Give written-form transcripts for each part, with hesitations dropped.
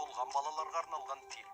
болған балаларға арналған фильм.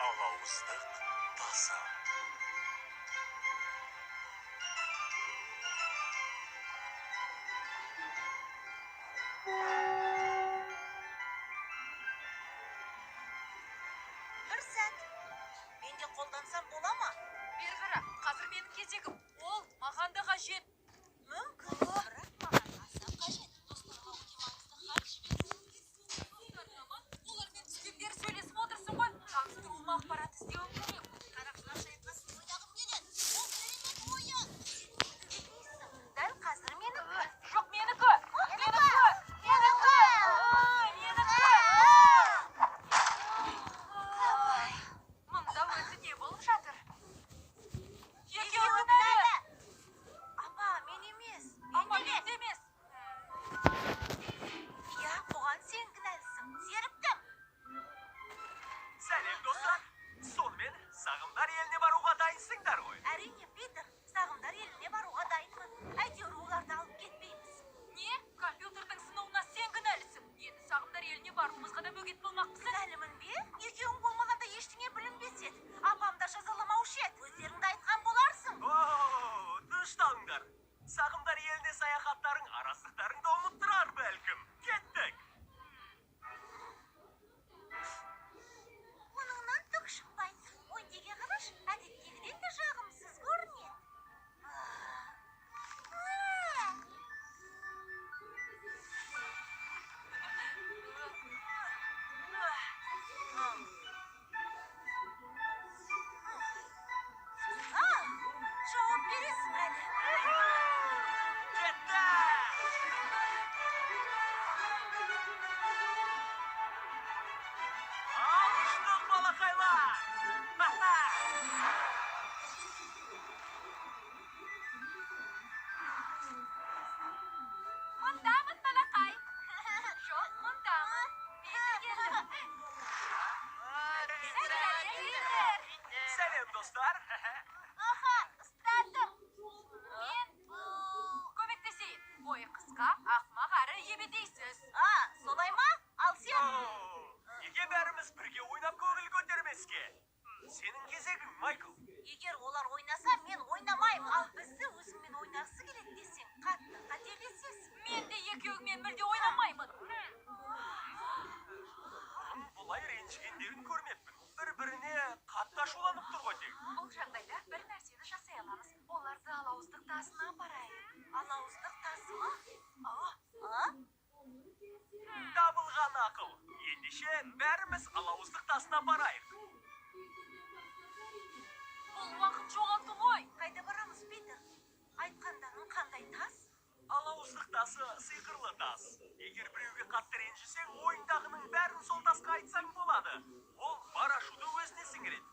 Алауыздық тасы. Бір сәт. Мен де қолдансам бола ма? Бері қара, қазір менің кезегім. Ол маған да қажет. Мүмкін. Бірақ маған аса қажет. Достарға өте маңызды хат жіберсеңіз. Олармен түстендер сөйлесіп отырсың ғой. Таныстыруыма ақпарат іздеуім керек. Қарақшылар шайқасын ойнағым келеді. Ол керемет ойын. Дәл қазір менікі. Жоқ, менікі. Менікі. Мұнда өзі не болып жатыр? Екеуін әлі. Апа, мен емес. Апа, мен емес. Иә, бұған сен кінәлісің. Зеріктім. Сәлем достар. Сонымен сағымдар еліне баруға дайынсыңдар ғой. Әрине, Питер, сағымдар еліне баруға дайынмын. Әйтеуір оларды алып кетпейміз. Не? Компьютердің сынауына сен кінәлісің. Енді сағымдар еліне баруымызға да бөгет болмақпысың. Кінәлімін бе? Екеуің болмағанда ештеңе білінбес еді. Апам да жазаламаушы еді. Өздеріңді айтқан боларсың. Дұштаңдар. Сағымдар еліне саяхаттарың арасықтарыңды ұмыттырар бәлкім. Кеттік. Оныңнан түк шықпайды. Ой, неге қараш, әдеттегіден де жағымсыз көрінеді. Жауап бересің әлі. Кетті! Алыштық балақайлар! Мұндамын, балақай. Жоқ, мұндамын. Сәлем достар. Аха, ұстадым. Мен көмектесейін. Бойы қысқа, ақымақ әрі ебедейсіз. Солай ма? Ал сен? Неге бәріміз бірге ойнап көңіл көтермеске? Сенің кезегің, Майкл. Егер олар ойнаса, мен ойнамаймын. Ал бізді өзіңмен ойнағысы келеді десең, қатты қателесесің. Мен де екеуіңмен мүлде ойнамаймын. Бұлай ренжігендерін көрмеппін. Бір-біріне қатты ашуланып тұр ғой тек. Бұл жағдайда бір нәрсені жасай аламыз. Оларды алауыздық тасына апарайық. Алауыздық тасы ма? Табылған ақыл. Ендеше бәріміз алауыздық тасына барайық. Бұл уақыт жоғалту ғой. Қайда барамыз, Питер? Айтқандарың қандай тас? Алауыздық тасы сиқырлы тас. Егер біреуге қатты ренжісең, ойындағының бәрін сол тасқа айтсаң болады. Ол бар ашуды өзіне сіңіреді.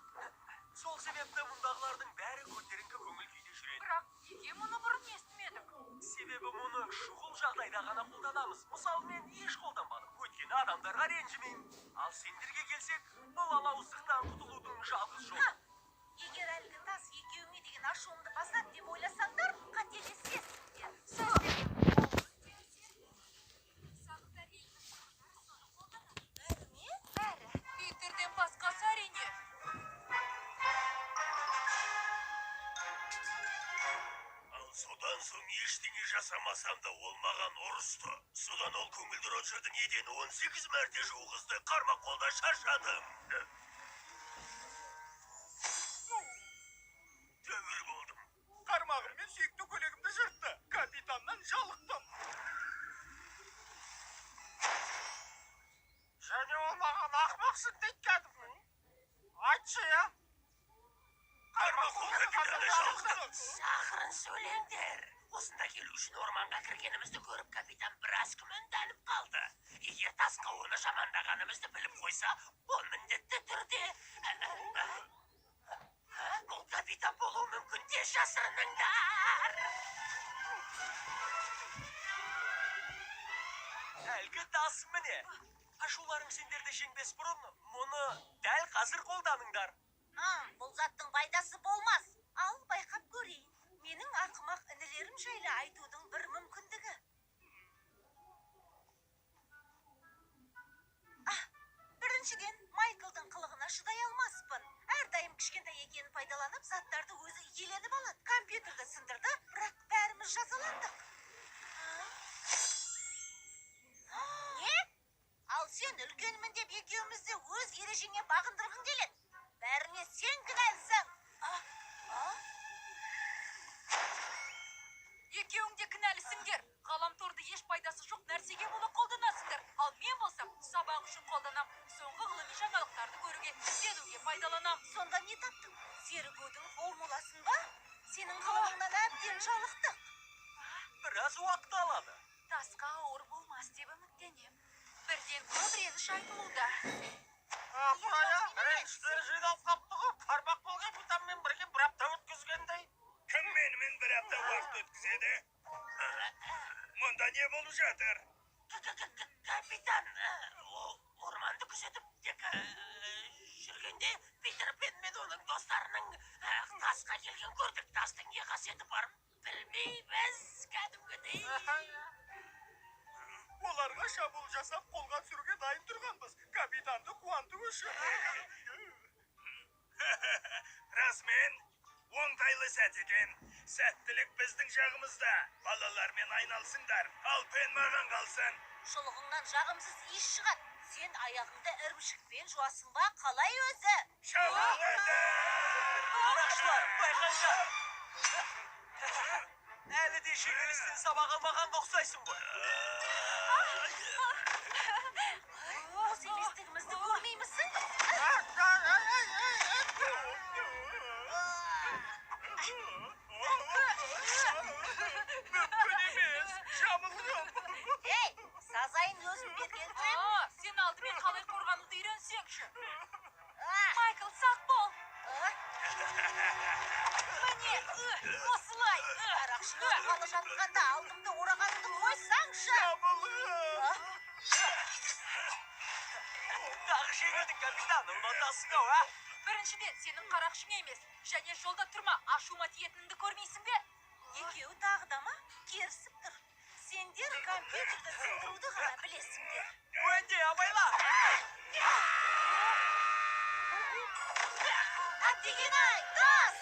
Сол себепті мұндағылардың бәрі көтеріңкі көңіл күйде жүреді. Бірақ неге мұны бұрын естімедік? Себебі мұны шұғыл жағдайда ғана қолданамыз. Мысалы, мен еш қолданбадым. Өйткені адамдарға ренжімеймін. Ал сендерге келсек, бұл алауыздықтан құтылудың жалғыз жолы. Егер әлгі тас екеуіңе деген ашуымды басады деп ойласаңдар, қателесесіңдер. Бәрі. Питерден басқасы әрине. Ал содан соң ештеңе жасамасам да ол маған ұрысты. Содан ол көңілді Роджердің едені 18 мәрте жуғызды. Қармақ қолда шаршадым. Тәуір болдым. Қармағыммен сүйікті көлегімді жыртты. Шақырын сөйлеңдер. Осында келу үшін орманға кіргенімізді көріп, капитан біраз күмәнданып қалды. Егер тасқа оны жамандағанымызды біліп қойса, ол міндетті түрде... Бұл капитан болуы мүмкін, тез жасырыныңдар. Әлгі тас міне. Ашуларың сендерді жеңбес бұрын, мұны дәл қазір қолданыңдар. Бұл заттың пайдасы болмас. Ал байқап көрейін. Менің ақымақ інілерім жайлы айтудың бір мүмкіндігі. Біріншіден, Майклдың қылығына шыдай алмаспын. Әрдайым кішкентай екенін пайдаланып, заттарды өзі иеленіп алады. Компьютерді сындырды, бірақ бәріміз жазаландық. Не? Ал сен үлкенмін деп екеумізді өз ережеңе бағындырғың келеді. Бәріне сен кінәлісің. Екеуің де кінәлісіңдер. Ғаламторды еш пайдасы жоқ нәрсеге бола қолданасыңдар. Ал мен болсам сабақ үшін қолданам. Соңғы ғылыми жаңалықтарды көруге, ізденуге пайдаланам. Сонда не таптың? Зерігудің формуласын ба? Сенің ғылымыңнан әбден жалықтық. Біраз уақыт алады. Тасқа ауыр болмас деп үміттенем. Бірден көп реніш айтылуда. Реншістер жиналып қапты ғой. Қарбақ бол капитанмен бірге бір апта өткізгендей. Кім менімен бір апта уақыт өткізеді? Мұнда не болып жатыр? Капитан, орманды күзетіп тек жүргенде Питер Пен мен оның достарының тасқа келген көрдік. Тастың не қасиеті барын білмейміз, кәдімгідей. Оларға шабуыл жасап қолға түсіруге дайын тұрғанбыз. Капитанды қуанту үшін. Расмен, оңтайлы сәт екен. Сәттілік біздің жағымызда. Балалармен айналсыңдар. Ал Пен маған қалсын. Шұлығыңнан жағымсыз иіс шығады. Сен аяғыңды ірімшікпен жуасың ба, қалай өзі? Шабуылды! Қарақшылар, байқаңдар. Әлі де жеңілістен сабақ алмағанға ұқсайсың ғой. Осы еместігімізді көрмеймісің? Мүмкін емес. Жамылғым. Ей, сазайын өзім берген тұрем. Сен алдымен қалай қорғануды үйренсеңші. Майкл, сақ бол. Міне, осылай. Қарақшыны ұрғалы жатқанда алдымды орағанымды қойсаңшы. Жамылғым. Тағы жеңілдің, капитан, ұнатасың ау, а? Біріншіден, сенің қарақшың емес. Және жолда тұрма, ашуыма тиетініңді көрмейсің бе? Екеуі тағы да ма? Керісіп тұр. Сендер компьютерді сындыруды ғана білесіңдер. Өңде, абайла! Әттеген-ай, тас!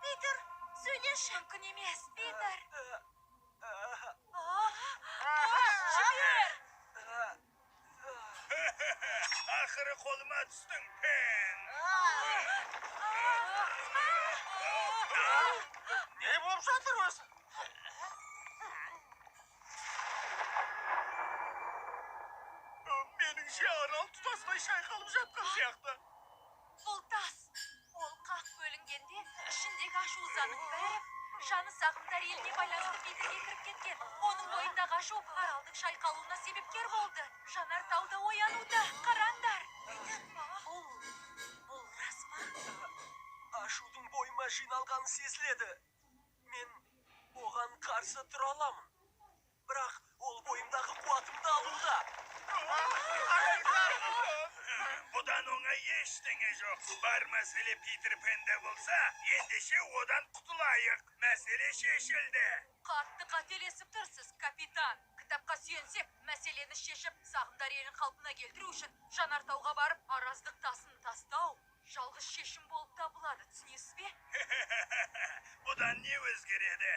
Питер, сөйлеші. Мүмкін емес, Питер. Жібер! Ақыры қолыма түстің, Пен. Не болып жатыр өзі? Меніңше арал тұтастай шайқалып жатқан сияқты. Бұл тас. Ол қақ бөлінгенде ішіндегі ашуызаның бәрі жаны сағымдар еліне байланысты Питерге кіріп кеткен. Оның бойындағы ашу аралдың шайқалуына себепкер болды. Жанар тауда оянуда. Қараңдар. Бұл рас па? Ашудың бойыма жиналғаны сезіледі. Мен оған қарсы тұра аламын. Бірақ ол бойымдағы қуатымды алуда. Бұдан оңай ештеңе жоқ. Бар мәселе Питер Пенде болса, ендеше одан құтылайық. Мәселе шешілді. Қатты қателесіп тұрсыз, капитан. Кітапқа сүйенсек, мәселені шешіп, сағымдар елін қалпына келтіру үшін Жанартауға барып, араздық тасын тастау жалғыз шешім болып табылады, түсінесіз бе? Бұдан не өзгереді?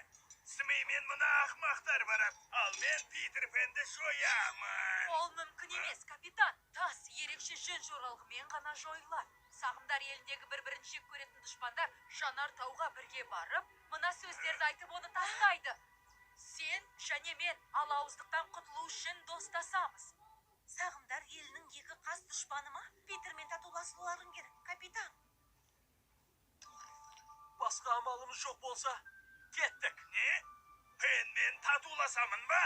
Смеймен мұна ақмақтар барады, ал мен Питер Пенді жоямын. Ол мүмкін емес, капитан. Тас ерекше жөн жоралғымен ғана жойылады. Сағымдар еліндегі бір-бірін жек көретін дұшпандар Жанар тауға бірге барып, мына сөздерді айтып оны тастайды. Сен және мен алауыздықтан құтылу үшін достасамыз. Сағымдар елінің екі қас дұшпаны ма? Питермен татуласуларың керек, капитан. Басқа амалымыз жоқ болса, кеттік. Не? Пенмен татуласамын ба?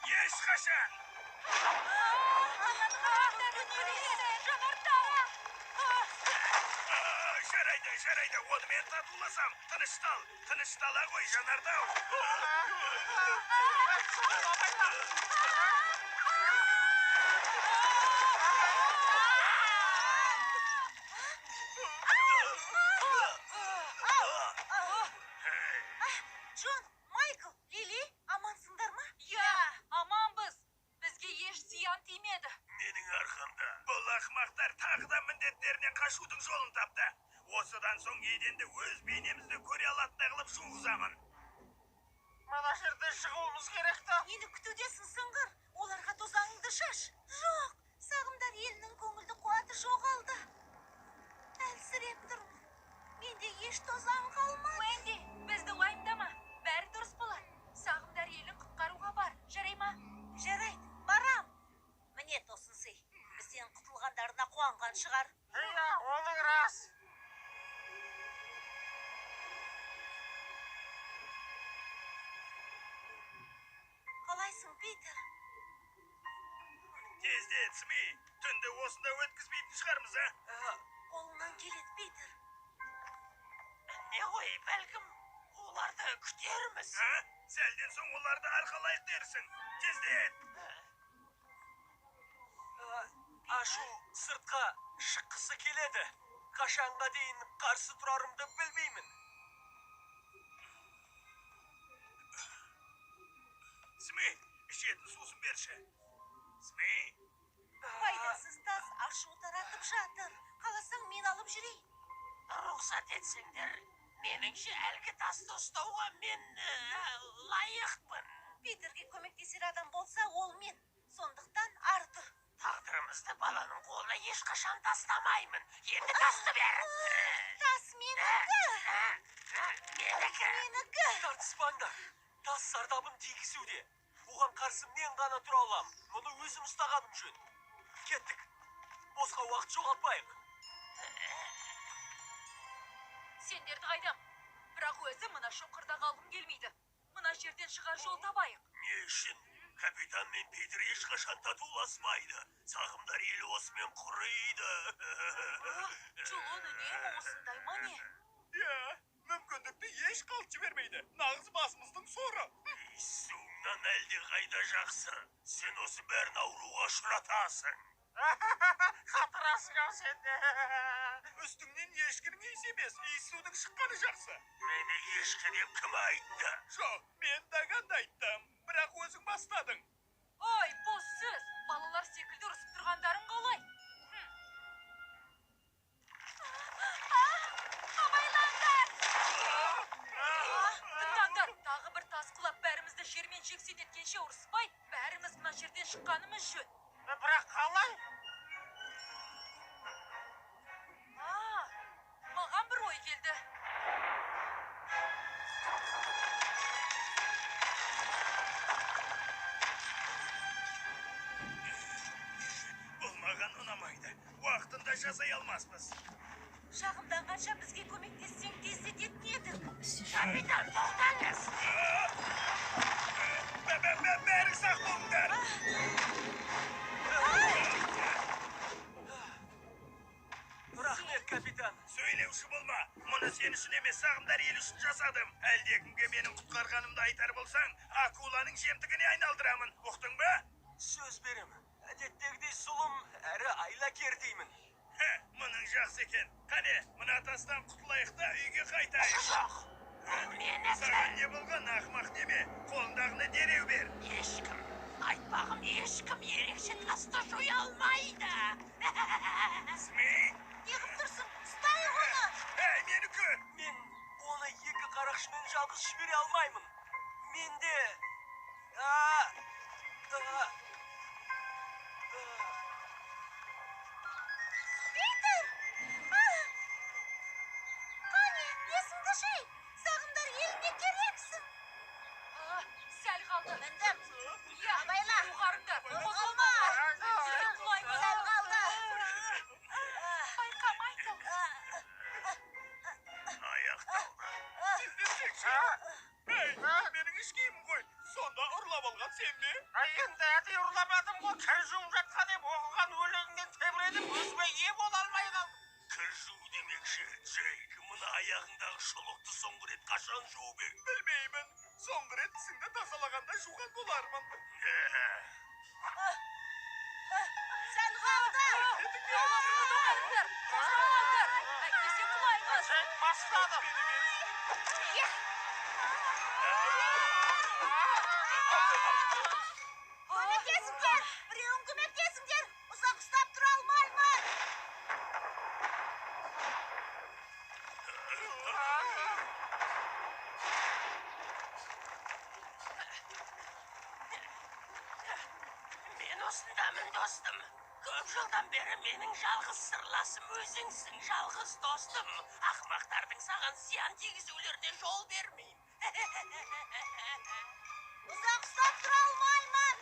Ешқашан! Жанар тау! Жарайды, онымен татуласам. Тыныштала ғой, Жанартау. Джон, Майкл, Лили, амансыңдар ма? Я, аманбыз. Бізге еш зиян тимеді. Менің арқамда. Бұл ақымақтар тағы да міндеттерінен қашудың жолын тапты. Осыдан соң еденді өз бейнемізді көре алатындай қылып жуғызамын. Мына жерден шығуымыз керек та. Нені күтудесің сыңғыр? Оларға тозаңыңды шаш. Жоқ, сағымдар елінің көңілді қуаты жоғалды. Әлсіреп тұрмын. Менде еш тозаң қалмады. Уэнди, бізді уайымдама. Бәрі дұрыс болады. Сағымдар елін құтқаруға бар. Жарай ма? Жарайды, барам. Міне тосын сый. Біз сен құтылғандарына қуанған шығар. Иә, оның рас. Қалайсың, Питер? Тездет, Сми. Түнді осында өткізбейтін шығармыз, а? Қолыңнан келеді, Питер. Не ғой, бәлкім, оларды күтерміз. Сәлден соң оларды арқалайық дерсің. Тездет! Ашу сыртқа шыққысы келеді. Қашанға дейін қарсы тұрарымды білмеймін. Сми, ішетін сусын берші. Сми? Пайдасыз тас ашу таратып жатыр. Қаласаң мен алып жүрейін. Рұқсат етсеңдер, меніңше әлгі тасты ұстауға мен лайықпын. Питерге көмектесер адам болса, ол мен. Сондықтан арды. Тағдырымызды баланың қолына ешқашан тастамаймын. Енді тасты бер. Тас менікі. Менікі. Менікі. Тартыспаңдар. Тас зардабын тигізуде. Оған қарсы мен ғана тұра алам. Мұны өзім ұстағаным жөн. Кеттік. Босқа уақыт жоғалтпайық. Сендерді қайдам. Бірақ өзі мына шоқырда қалғым келмейді. Мына жерден шығар жол табайық. Не үшін? Капитан мен Питер ешқашан татуласмайды. Сағымдар елі осымен құрыйды. Чулон үнемі осындай ма не? Я, мүмкіндікті еш қалт жібермейді. Нағыз басымыздың соры. Суыңнан әлде қайда жақсы. Сен осы бәрін ауруға ұшыратасың. Қатырасың ау сенде. Үстіңнен ешкінің иіс емес, иіссудың шыққаны жақсы. Мені ешкі деп кім айтты? Жоқ, мен дағанды айттым. Бірақ өзің бастадың. Ой, бос сөз. Балалар секілді ұрысып тұрғандарың қалай? Абайлаңдар! Тыңдаңдар, тағы бір тас құлап бәрімізді жермен жексен еткенше ұрыспай, бәріміз мына жерден шыққанымыз жөн. Бірақ қалай? Маған бір ой келді. Бұл маған ұнамайды. Уақытында жасай алмаспыз. Шағымданғанша бізге көмектессең тездететін едік. Капитан, тоқтаңыз. Бәрі сақ болыңдар. Рахмет, капитан. Сөйлеуші болма. Мұны сен үшін емес, сағымдар ел үшін жасадым. Әлдекімге менің құтқарғанымды айтар болсаң, акуланың жемтігіне айналдырамын. Ұқтың ба? Сөз берем. Әдеттегідей зұлым әрі айлакер деймін. Мұның жақсы екен. Қане, мына тастан құтылайық та үйге қайтайық. Жоқ, менікі. Саған не болған, ақымақ неме? Қолындағыны дереу бер. Ешкім, айтпағым ешкім ерекше тасты жоя алмайды. Сми? Неғып тұрсың? Ұстайық оны. Әй, менікі! Мен оны екі қарақшымен жалғыз жібере алмаймын. Менде... Питер! Джейк, мына аяғыңдағы шұлықты соңғы рет қашан жуып ең? Білмеймін. Соңғы рет тісіңді тазалағанда жуған болармын. Сәл қалды. Әйтпесе құлаймыз. Бастады. Көмектесіңдер. Біреуін көмектесіңдер. Ұзақ ұстап тұра алмаймын. Мен осындамын, достым. Көп жылдан бері менің жалғыз сырласым өзіңсің, жалғыз достым. Ақымақтардың саған зиян тигізулеріне жол бермеймін. Ұзақ ұстап тұра алмаймын.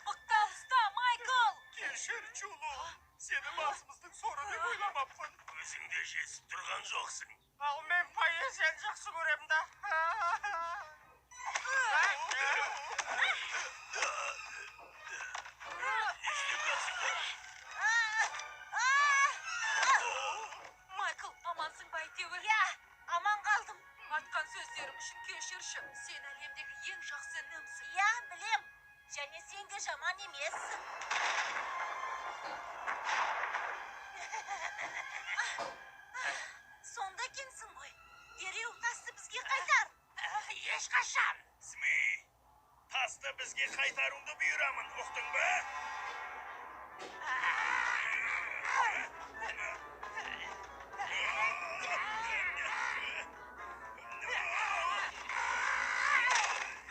Мықтап ұста, Майкл. Кешір, Чулу. Сені басымыздың соры деп ойламаппын. Өзің де жесіп тұрған жоқсың. Ал мен поэзияны жақсы көремін да. Майкл, амансың ба әйтеуір? Я, аман қалдым. Айтқан сөздерім үшін кешірші. Сен әлемдегі ең жақсы інімсің. Я, білем. Және сен де жаман емессің. Сонда кенсің ғой. Дереу тасты бізге қайтар. Ешқашан. Сми, тасты бізге қайтаруыңды бұйырамын, ұқтың ба?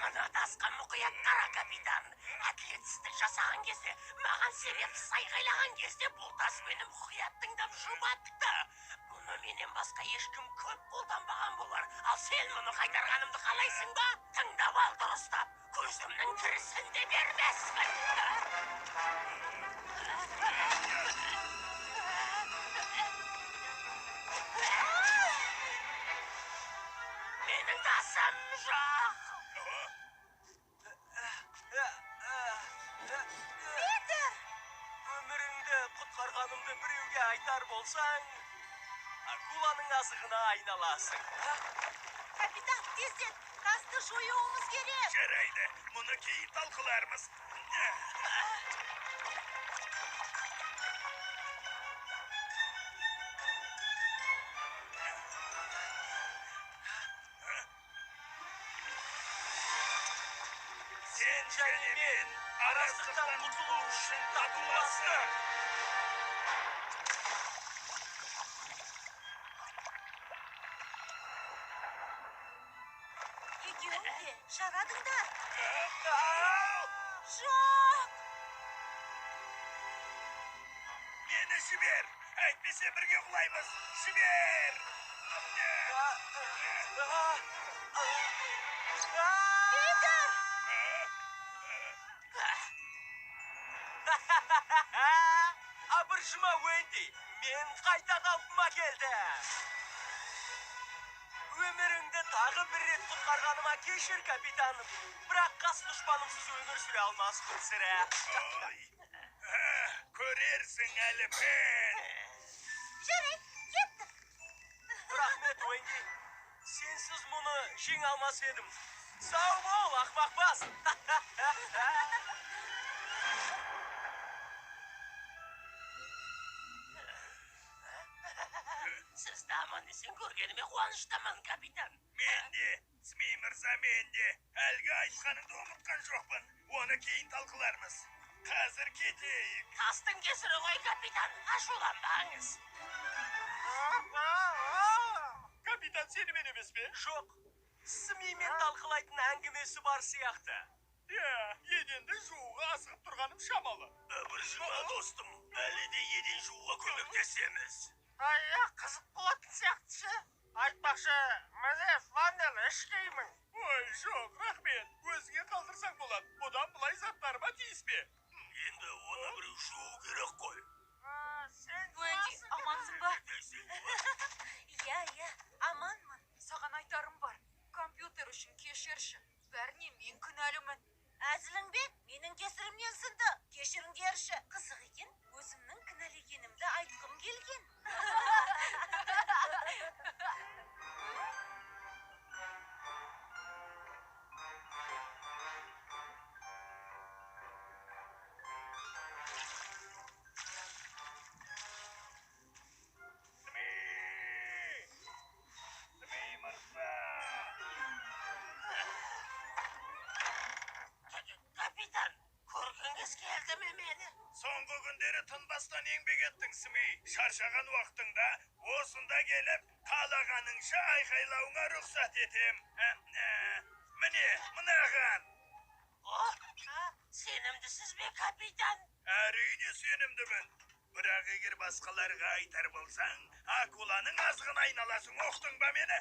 Ана тасқа мұқият қара, капитан. Әділетсіздік жасаған кезде, маған себепсіз айғайлаған кезде бұл тас мені мұқият тыңдап жұбатты. Бұны менен басқа ешкім көп қолданбаған болар. Ал сен мұны қайтарғанымды қалайсың ба? Тыңдап ал дұрыстап. Көзімнің тірісін де бермеспін. Менің тасым жоқ. Питер! Өміріңді құтқарғанымды біреуге айтар болсаң, акуланың азығына айналасың. Капитан, тезден, тасты жоюымыз керек. Жарайды, мұны кейін талқылармыз. Сен және мен араздықтан құтылу үшін татуластық. Екеуің де жарадыңдар. Жоқ! Мені жібер, әйтпесе бірге құлаймыз. Жібер! Питер! Абыржыма, Уэнди, мен қайта қалпыма келдім. Өміріңді тағы бір рет құтқарғаныма кешір, капитаным. Бірақ қас дұшпанымсыз өмір сүре алмаспын сірә. Көрерсің әлі мен. Жарайды, кеттік. Рахмет, Уэнди. Сенсіз мұны жеңе алмас едім. Сау бол, ақмақ бас. Сізді аман есен көргеніме қуаныштымын, капитан. Мен де, Сми мырза, мен де. Әлгі айтқаныңды ұмытқан жоқпын. Оны кейін талқылармыз. Қазір кетейік. Тастың кесірі ғой, капитан. Ашуланбаңыз. Капитан сенімен емес пе? Жоқ, Смимен талқылайтын әңгімесі бар сияқты. Еденді жууға асығып тұрғаным шамалы. Абыржыма, достым. Әлі де еден жууға көмектесеміз. Қызық болатын сияқтышы. Айтпақшы, міне фланел ішкеймін. Ой, жоқ, рахмет. Өзіңе қалдырсаң болады. Бұдан бұлай заттарыма тиіспе. Енді оны біреу жуу керек қой. Уэнди, амансың ба? Я, аманмын. Саған айтарым бар. Компьютер үшін кешірші. Бәріне мен күнәлімін. Әзілің бе? Менің кесірімнен сынды. Кешіріңдерші. Қызық екен, өзімнің кінәлі екенімді айтқым келген. тынбастан еңбек еттің Смей. Шаршаған уақытыңда осында келіп, қалағаныңша айқайлауыңа рұқсат етем. Міне, мынаған. Сенімдісіз бе, капитан? Әрине сенімдімін. Бірақ егер басқаларға айтар болсаң, акуланың азғын айналасын оқтың ба мені?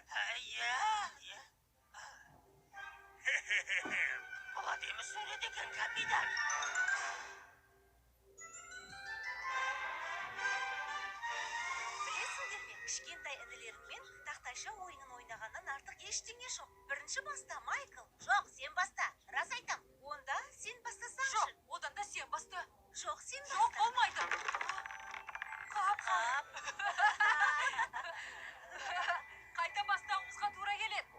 Бұл әдемі сөйледі екен, капитан. Білесіңдер ме, кішкентай інілеріңмен тақтайша ойынын ойнағаннан артық ештеңе жоқ. Бірінші баста, Майкл. Жоқ, сен баста. Рас айтам. Онда сен бастасаңшы. Жоқ, одан да сен басты. Жоқ, сен баста. Жоқ, болмайды. Қап. Қайта бастауымызға тура келеді.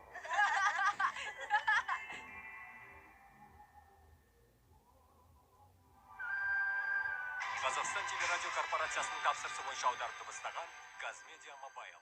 Қазақстан телерадио корпорациясының тапсырысы бойынша аударып дыбыстаған Қазмедиа Мобайл.